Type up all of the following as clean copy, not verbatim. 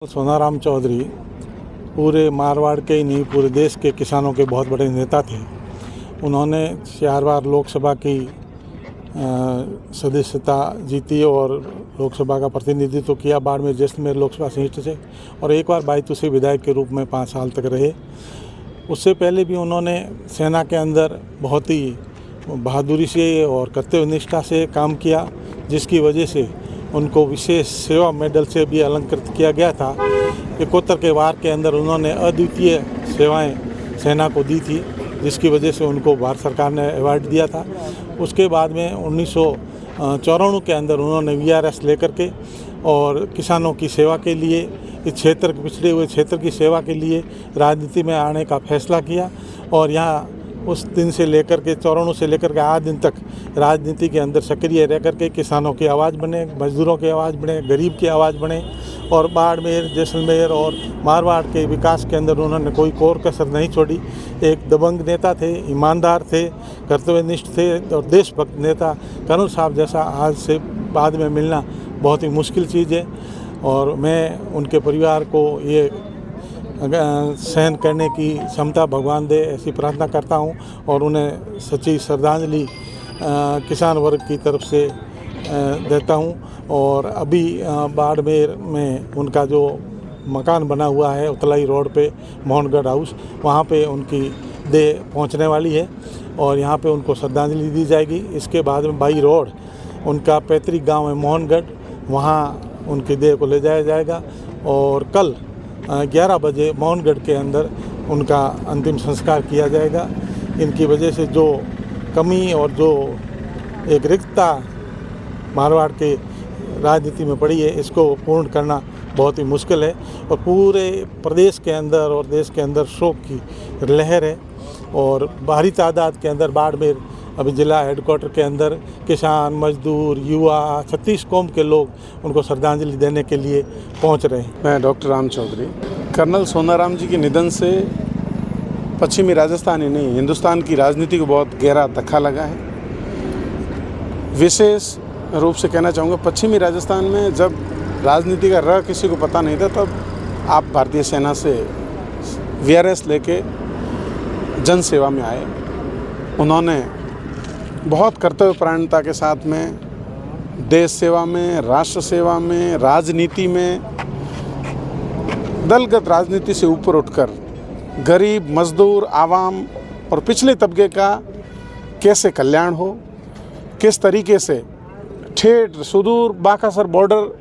सोनाराम चौधरी पूरे मारवाड़ के ही नहीं पूरे देश के किसानों के बहुत बड़े नेता थे। उन्होंने 4 बार लोकसभा की सदस्यता जीती और लोकसभा का प्रतिनिधित्व किया। बाड़मेर जैसलमेर लोकसभा सीट से और एक बार बायतू विधायक के रूप में 5 साल तक रहे। उससे पहले भी उन्होंने सेना के अंदर बहुत ही बहादुरी से और कर्तव्यनिष्ठा से काम किया, जिसकी वजह से उनको विशेष सेवा मेडल से भी अलंकृत किया गया था। 71 के वार के अंदर उन्होंने अद्वितीय सेवाएं सेना को दी थी, जिसकी वजह से उनको भारत सरकार ने अवार्ड दिया था। उसके बाद में 1994 के अंदर उन्होंने VRS लेकर के और किसानों की सेवा के लिए, इस क्षेत्र के पिछड़े हुए क्षेत्र की सेवा के लिए राजनीति में आने का फैसला किया और यहाँ उस दिन से लेकर के 94 से लेकर के आज दिन तक राजनीति के अंदर सक्रिय रह कर के किसानों की आवाज़ बने, मजदूरों की आवाज़ बने, गरीब की आवाज़ बने और बाड़मेर, जैसलमेर और मारवाड़ के विकास के अंदर उन्होंने कोई कोर कसर नहीं छोड़ी। एक दबंग नेता थे, ईमानदार थे, कर्तव्यनिष्ठ थे और देशभक्त नेता कर्नल साहब जैसा आज से बाद में मिलना बहुत ही मुश्किल चीज़ है और मैं उनके परिवार को ये सहन करने की क्षमता भगवान दे, ऐसी प्रार्थना करता हूं और उन्हें सच्ची श्रद्धांजलि किसान वर्ग की तरफ से देता हूं। और अभी बाड़मेर में उनका जो मकान बना हुआ है उतलाई रोड पे मोहनगढ़ हाउस, वहां पे उनकी देह पहुंचने वाली है और यहां पे उनको श्रद्धांजलि दी जाएगी। इसके बाद में बाई रोड उनका पैतृक गांव है मोहनगढ़, वहाँ उनकी देह को ले जाया जाएगा और कल 11 बजे मोहनगढ़ के अंदर उनका अंतिम संस्कार किया जाएगा। इनकी वजह से जो कमी और जो एक रिक्तता मारवाड़ के राजनीति में पड़ी है, इसको पूर्ण करना बहुत ही मुश्किल है और पूरे प्रदेश के अंदर और देश के अंदर शोक की लहर है और भारी तादाद के अंदर बाड़मेर अभी जिला हेडक्वार्टर के अंदर किसान, मजदूर, युवा, 36 कौम के लोग उनको श्रद्धांजलि देने के लिए पहुंच रहे हैं। मैं डॉक्टर राम चौधरी। कर्नल सोनाराम जी के निधन से पश्चिमी राजस्थान ही नहीं, हिंदुस्तान की राजनीति को बहुत गहरा धक्का लगा है। विशेष रूप से कहना चाहूँगा, पश्चिमी राजस्थान में जब राजनीति का र किसी को पता नहीं था, तब आप भारतीय सेना से VRS लेके जन सेवा में आए। उन्होंने बहुत कर्तव्यपरायणता के साथ में देश सेवा में, राष्ट्र सेवा में, राजनीति में, दलगत राजनीति से ऊपर उठकर गरीब, मजदूर, आवाम और पिछले तबके का कैसे कल्याण हो, किस तरीके से ठेठ सुदूर बाकासर बॉर्डर,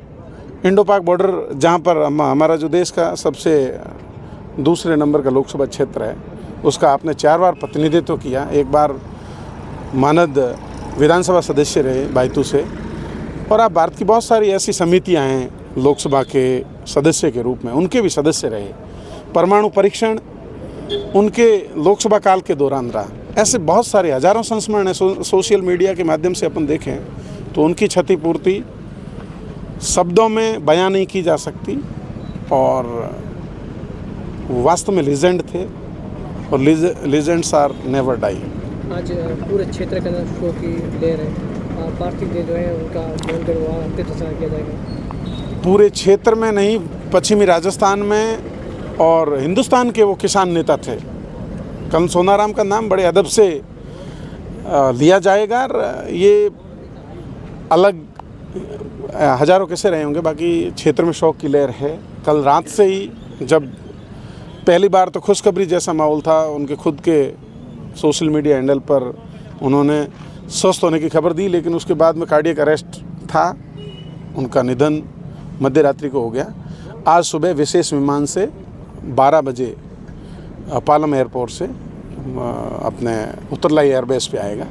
इंडो पाक बॉर्डर, जहाँ पर हमारा जो देश का सबसे दूसरे नंबर का लोकसभा क्षेत्र है, उसका आपने 4 बार प्रतिनिधित्व किया। एक बार मानद विधानसभा सदस्य रहे बायतू से और आप भारत की बहुत सारी ऐसी समितियां हैं लोकसभा के सदस्य के रूप में, उनके भी सदस्य रहे। परमाणु परीक्षण उनके लोकसभा काल के दौरान रहा। ऐसे बहुत सारे हजारों संस्मरण हैं। सोशल मीडिया के माध्यम से अपन देखें तो उनकी क्षतिपूर्ति शब्दों में बयां नहीं की जा सकती और वास्तव में लीजेंड थे और लीजेंड्स आर नेवर डाई। आज पूरे क्षेत्र के अंदर शोक की लहर है। पार्थिव देह जो है उनका मोहनगढ़ वहाँ अंतिम संस्कार किया जाएगा। पूरे क्षेत्र में नहीं, पश्चिमी राजस्थान में और हिंदुस्तान के वो किसान नेता थे। कर्नल सोनाराम का नाम बड़े अदब से लिया जाएगा। ये अलग हजारों किस्से रहे होंगे, बाकी क्षेत्र में शोक की लहर है। कल रात से ही जब पहली बार तो खुशखबरी जैसा माहौल था, उनके खुद के सोशल मीडिया हैंडल पर उन्होंने स्वस्थ होने की खबर दी, लेकिन उसके बाद में कार्डियक अरेस्ट था। उनका निधन मध्य रात्रि को हो गया। आज सुबह विशेष विमान से 12 बजे पालम एयरपोर्ट से अपने उतरलाई एयरबेस पे आएगा।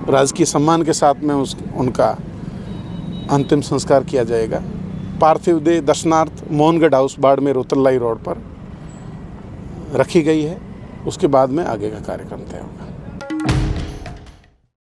राजकीय सम्मान के साथ में उनका अंतिम संस्कार किया जाएगा। पार्थिव देह दर्शनार्थ मोहनगढ़ हाउस बाड़मेर उतरलाई रोड पर रखी गई है। उसके बाद में आगे का कार्यक्रम तय होगा।